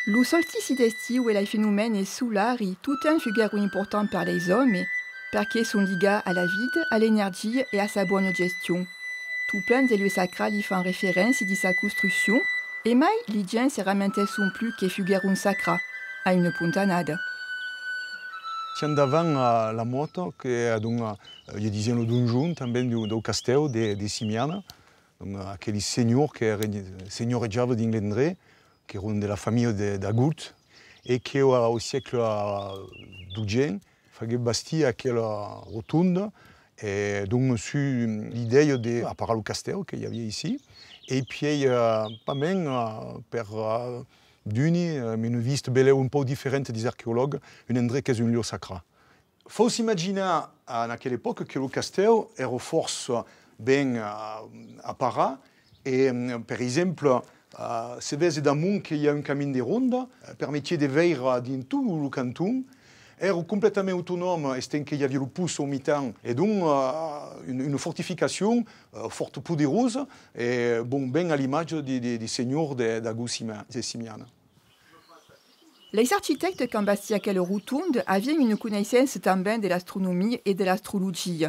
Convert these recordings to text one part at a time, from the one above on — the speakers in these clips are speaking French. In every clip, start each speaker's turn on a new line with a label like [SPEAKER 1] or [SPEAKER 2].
[SPEAKER 1] Lo solstici d'estiu è il fenomeno solare tutto un figaro important per les hommes perché sono legati alla vita, all'energia e a sa buona gestione. Tout plein de lieux sacrali fan référence di sa costruzione e mai les gens se ramentaient son plus che figaro sacra, a une puntanada.
[SPEAKER 2] Si andavam la moto, que é je disais le donjon também do castelo de Simiana, aquele senhor que era senhorejava de Inglendré, que era da família de Agut, e que ao século XII fazia bastir aquela rotunda, et donc sur l'idée de apparer le castelo qu'il y avait ici, et puis também per d'uni, une vista belle un peu différente des archéologues, un endroit qui est un lieu sacré. Il faut s'imaginer à quelle époque que le castel era force bien apparat et par exemple, se vede damunt qu'il y a un camin de ronde, permettait de veire dans tout le canton, era complètement autonome, et qu'il y avait le pouce au mi-temps, et donc une fortification forte poderosa, et bon, bien à l'image des seigneurs de Simiana.
[SPEAKER 1] Les architectes qui ont bâti aquelle rotonde avaient une connaissance também de l'astronomie et de l'astrologie.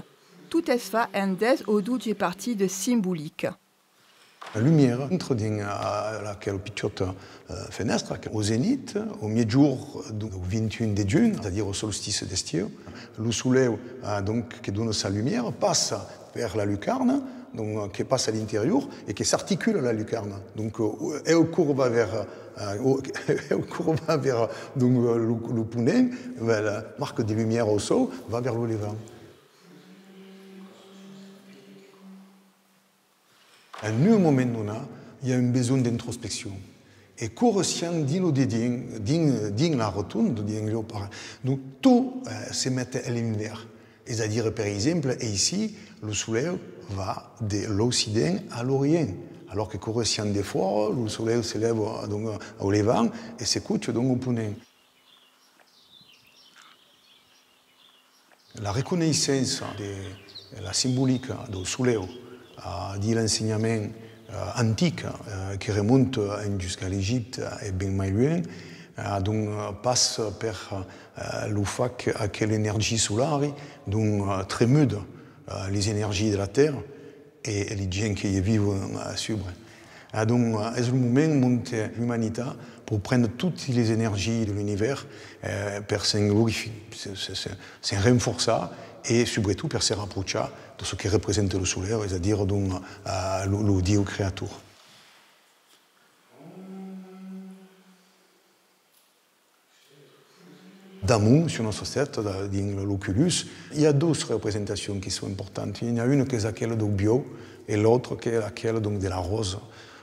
[SPEAKER 1] Tout est fait en des ou douze parties de symbolique.
[SPEAKER 2] La lumière entre dans laquelle petite fenêtre, au zénith, au mi-jour du 21 de juin, c'est-à-dire au solstice d'estiu. Le soleil donc, qui donne sa lumière passe vers la lucarne, donc, qui passe à l'intérieur et qui s'articule à la lucarne. Donc, elle courbe vers, donc, le punais, la marque de lumière au sol, va vers le levant. À un moment donné, il y a un besoin d'introspection. Et conscient dans la rotonde, donc tout se met à l'univers. C'est-à-dire, par exemple, ici, le soleil va de l'Occident à l'Orient. Alors que conscient des fois, le soleil se lève donc, au levant et se couche donc, au ponent. La reconnaissance de la symbolique du soleil de l'enseignement antique qui remonte jusqu'à l'Égypte et bien plus loin, donc passe par le fait que l'énergie solaire trémude les énergies de la Terre et les gens qui y vivent sur. Donc c'est le moment où monte l'humanité pour prendre toutes les énergies de l'univers pour se renforcer et surtout pour se rapprocher de ce qui représente le soleil, c'est-à-dire le Dieu créateur. D'amour, sur notre tête, dans l'oculus, il y a deux représentations qui sont importantes. Il y en a une qui est celle du bio et l'autre qui est celle de la rose.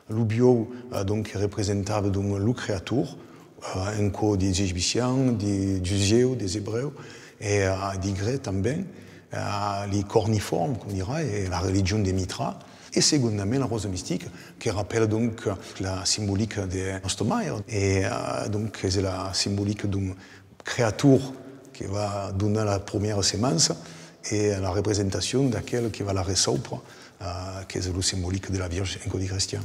[SPEAKER 2] Le bio donc, est représentable donc, le créateur, un coup des Égyptiens, des Juifs, des Hébreux et des Grecs também. Les corniformes, qu'on dirait, et la religion des Mitra. Et secondement, la rose mystique, qui rappelle donc la symbolique de Ostermayer. Et donc, c'est la symbolique d'une créature qui va donner la première semence et la représentation de laquelle qui va la recevoir, qui est le symbolique de la Vierge en code chrétien.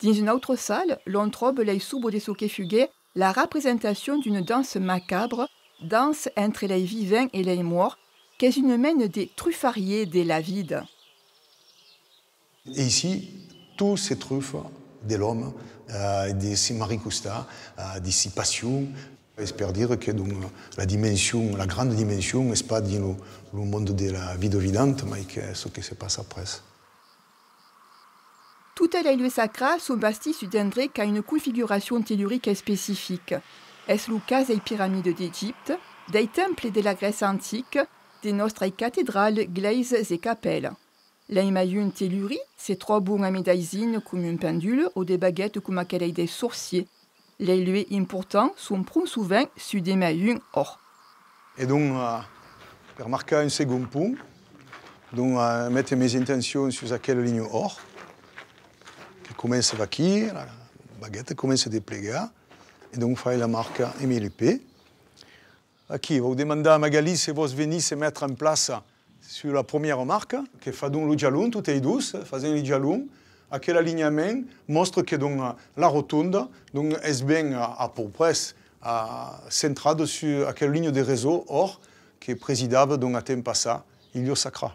[SPEAKER 1] Dans une autre salle, l'on trouve les sous de Sokefugue la représentation d'une danse macabre, danse entre les vivants et les morts, qui est une mène des truffariers de la vie.
[SPEAKER 2] Et ici, tous ces truffes de l'homme, de ces maricosta, de ces passions, j'espère dire que donc, la dimension, la grande dimension, n'est pas dans le monde de la vie vivante, mais que ce qui se passe après.
[SPEAKER 1] Toutes les lieux sacrés sont bâtis sur un endroit qui a une configuration tellurique spécifique. Est le cas des pyramides d'Égypte, des temples de la Grèce antique, des nostres cathédrales, églises et capelles. L'image tellurique, c'est trois bons à médaillines comme une pendule ou des baguettes comme aquelles des sorciers. Les lieux importants sont plus souvent sur des maillots or.
[SPEAKER 2] Et donc, pour marquer un second point, donc, mettre mes intentions sur laquelle ligne or, qui commence ici, la baguette commence à dépléguer. Et donc, il la marque MLP. Ici, vous demandez à Magali si vous venez se mettre en place sur la première marque, qui fait donc le jalon, tout est douce, faisant le jalon, aquel alignement montre que donc, la rotonde donc, est bien à peu près centrée sur aquella ligne de réseau or que présidava donc, à temps passat Ilio Sacra.